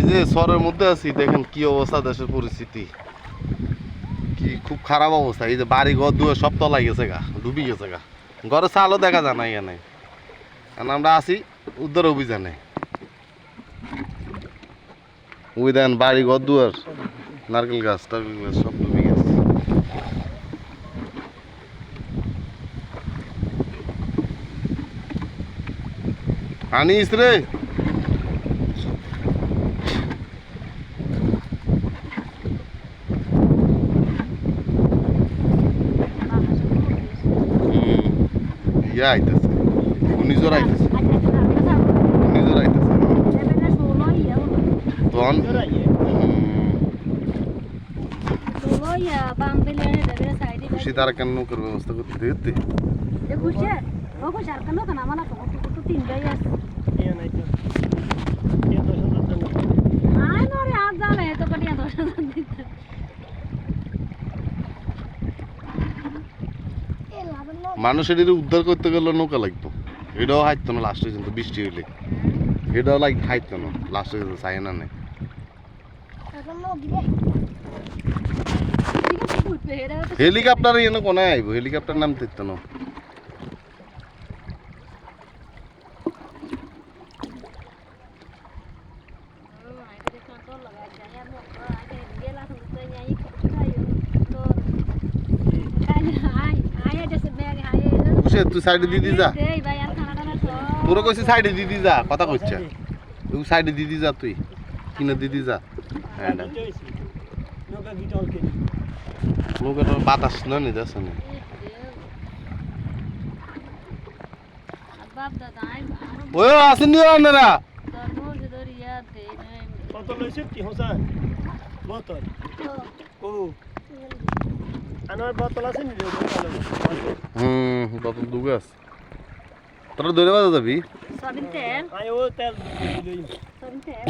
যে শহরের মধ্যে আছি, দেখেন কি অবস্থা, দেশের পরিস্থিতি কি খুব খারাপ অবস্থা। এই যে বাড়ি ঘর দুয়ার সব তলায় গেছে গা, ডুবি গেছে গা, ঘরে চালও দেখা যায় না এখানে। কারণ আমরা আছি উদ্ধার অভিযানে। ওই দেন বাড়ি ঘর দুয়ার, নারকেল গাছ টারকেল গাছ সব ডুবি গেছে। আনিস রে, ইয়া আইতেছে, ঘূর্ণিঝড় আইতেছে, ঘূর্ণিঝড় আইতেছে তখন। খুশি তারা কেন নৌকার ব্যবস্থা করতে দিতে মানুষের উদ্ধার করতে গেলে নৌকা লাগতো। এটাও হাইতো না লাস্টে, কিন্তু বৃষ্টি হইলে এটাও হাইতো না লাস্টে, চাই না নেই। হেলিকপ্টার এনে কোনে আইব, হেলিকপ্টার নাম দিত না। তুই সাইডে দিদি যা, তোর কইছি সাইডে দিদি যা, কথা কইছে তুই সাইডে দিদি যা, তুই কিনে দিদি যা। হ্যাঁ নৌকাটা বাতাস না নি যাচ্ছে না। ওই আসেনি আপনারা কত লইছে কি হোসেন বোতল ও আনার বোতল আছে নি বোতল দুগাস তোরা ধরে বাজা যাবি সবিন তেল আয় ও তেল দিই সবিন তেল